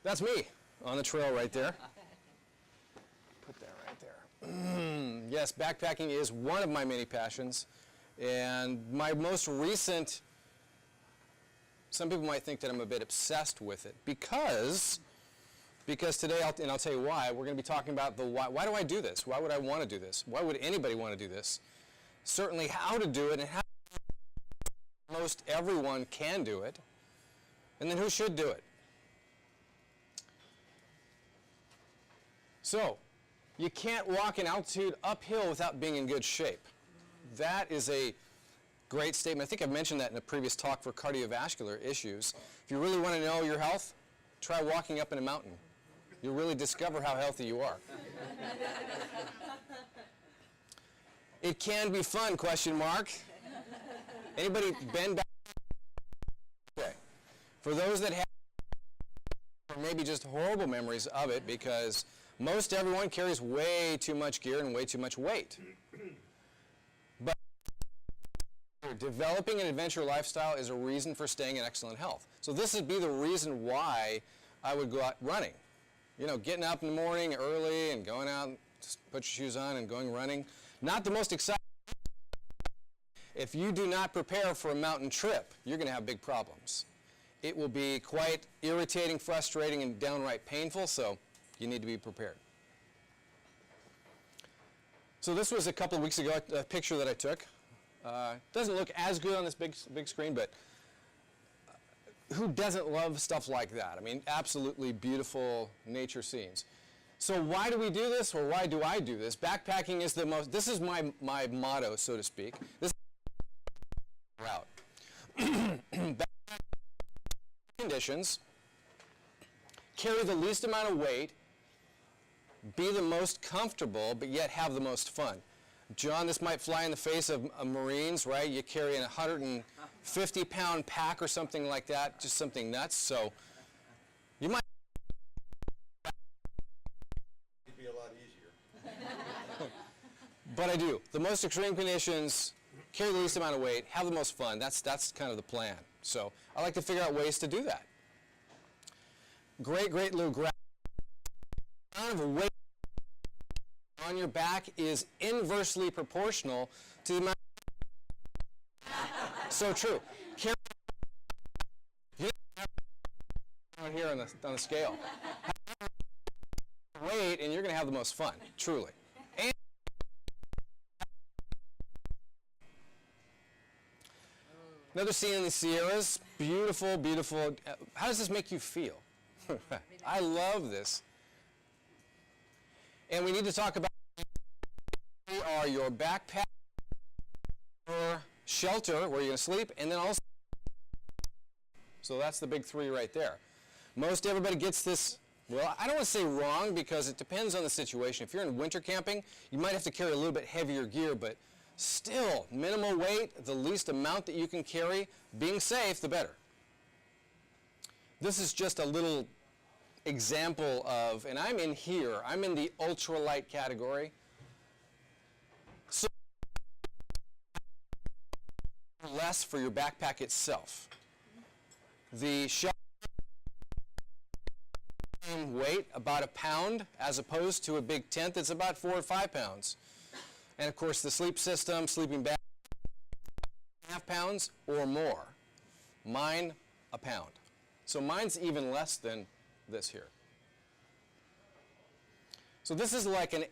That's me on the trail right there. Put that right there. Yes, backpacking is one of my many passions. And my most recent, some people might think that I'm a bit obsessed with it because today, I'll tell you why, we're going to be talking about the why. Why do I do this? Why would I want to do this? Why would anybody want to do this? Certainly how to do it and how most everyone can do it. And then who should do it? So, you can't walk an altitude uphill without being in good shape. That is a great statement. I think I've mentioned that in a previous talk for cardiovascular issues. If you really want to know your health, try walking up in a mountain. You'll really discover how healthy you are. It can be fun, question mark. Anybody been back? Okay. For those that have or maybe just horrible memories of it, because most everyone carries way too much gear and way too much weight. But developing an adventure lifestyle is a reason for staying in excellent health. So this would be the reason why I would go out running. You know, getting up in the morning early and going out, just put your shoes on and going running. Not the most exciting. If you do not prepare for a mountain trip, you're going to have big problems. It will be quite irritating, frustrating, and downright painful, so you need to be prepared. So this was a couple of weeks ago, a picture that I took. Doesn't look as good on this big screen, but who doesn't love stuff like that? I mean, absolutely beautiful nature scenes. So why do we do this, or why do I do this? Backpacking is the most, this is my motto, so to speak. This is route. Conditions, carry the least amount of weight, be the most comfortable, but yet have the most fun. John, this might fly in the face of Marines, right? You carry a 150-pound pack or something like that, just something nuts. So you might It'd be a lot easier. But I do. The most extreme conditions, carry the least amount of weight, have the most fun. That's kind of the plan. So I like to figure out ways to do that. Great little graph. The amount of weight on your back is inversely proportional to the amount. So true. Carry out here on the scale. Weight, and you're going to have the most fun, truly. And another scene in the Sierras. Beautiful, beautiful. How does this make you feel? I love this. And we need to talk about your backpack, your shelter where you're going to sleep, and then also, so that's the big three right there. Most everybody gets this, well, I don't want to say wrong because it depends on the situation. If you're in winter camping, you might have to carry a little bit heavier gear, but still, minimal weight, the least amount that you can carry, being safe, the better. This is just a little example of, and I'm in here, I'm in the ultralight category. So less for your backpack itself. The shelter weight about a pound as opposed to a big tent that's about 4 or 5 pounds. And of course the sleep system, sleeping bag, 1.5 pounds or more. Mine, a pound. So mine's even less than this here. So this is like an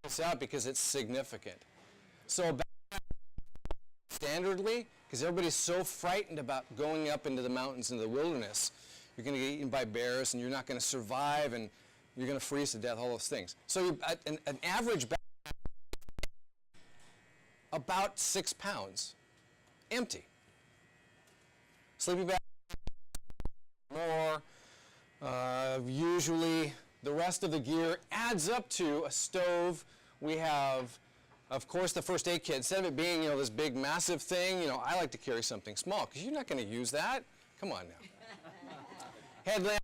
this out because it's significant. So standardly, because everybody's so frightened about going up into the mountains into the wilderness, you're going to get eaten by bears and you're not going to survive and you're going to freeze to death, all those things. So an average backpack about 6 pounds, empty. Sleeping bag more, usually the rest of the gear adds up to a stove. We have, of course, the first aid kit. Instead of it being, this big massive thing, I like to carry something small because you're not going to use that. Come on now. Headlamp,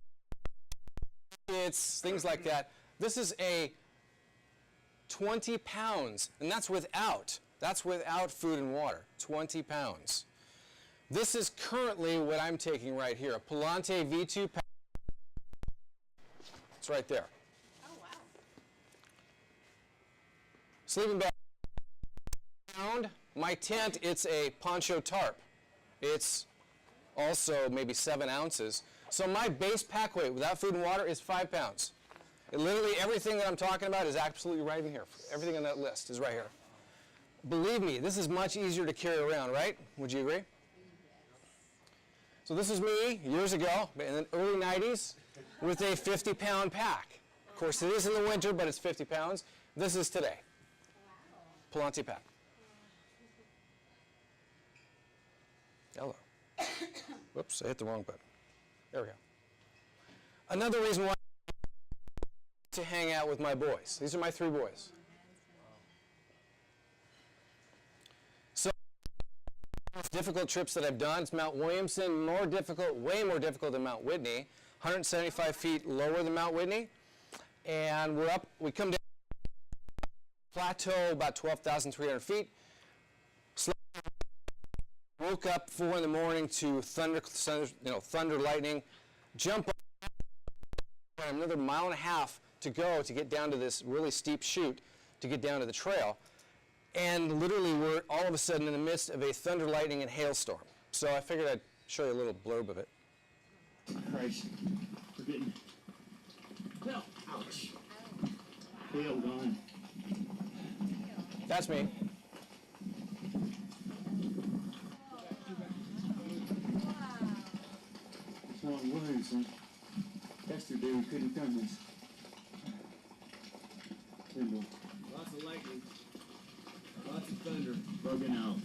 kits, things like that. This is a 20 pounds, and that's without food and water. 20 pounds. This is currently what I'm taking right here, a Palante V2 pack. It's right there. Oh, wow. Sleeping bag. My tent, it's a poncho tarp. It's also maybe 7 ounces. So my base pack weight without food and water is 5 pounds. Literally everything that I'm talking about is absolutely right in here. Everything on that list is right here. Believe me, this is much easier to carry around, right? Would you agree? So this is me years ago, in the early 90s, with a 50-pound pack. Of course, it is in the winter, but it's 50 pounds. This is today. Palante pack. Hello. Whoops, I hit the wrong button. There we go. Another reason why to hang out with my boys. These are my 3 boys. So, most difficult trips that I've done, it's Mount Williamson, more difficult, way more difficult than Mount Whitney, 175 feet lower than Mount Whitney. And we come down plateau about 12,300 feet. Woke up 4 in the morning to thunder, lightning, jump up, another 1.5 miles to go to get down to this really steep chute to get down to the trail. And literally we're all of a sudden in the midst of a thunder, lightning, and hailstorm. So I figured I'd show you a little blurb of it. Christ, we're getting, well, ouch. Hail gone. That's me. It's long words, and yesterday we couldn't have done this. Window. Lots of lightning. Lots of thunder. Bugging out.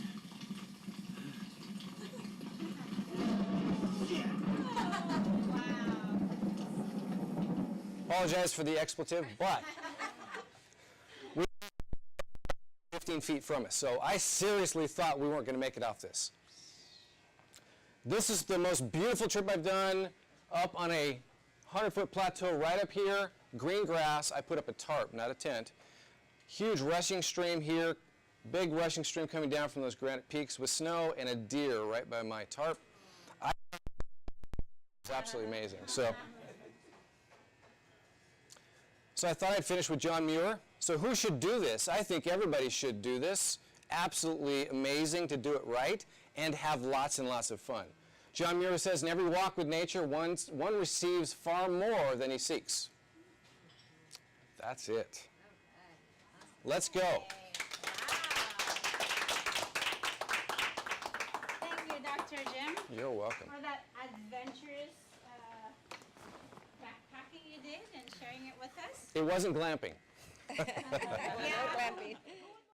Apologize for the expletive, but we're 15 feet from us. So I seriously thought we weren't going to make it off this. This is the most beautiful trip I've done, up on a 100-foot plateau right up here, green grass. I put up a tarp, not a tent. Huge rushing stream here, big rushing stream coming down from those granite peaks with snow and a deer right by my tarp. It's absolutely amazing. So I thought I'd finish with John Muir. So who should do this? I think everybody should do this. Absolutely amazing to do it right and have lots and lots of fun. John Muir says, in every walk with nature, one receives far more than he seeks. That's it. Let's go. Thank you, Dr. Jim, You're welcome. for that adventurous backpacking you did and sharing it with us. It wasn't glamping. Yeah.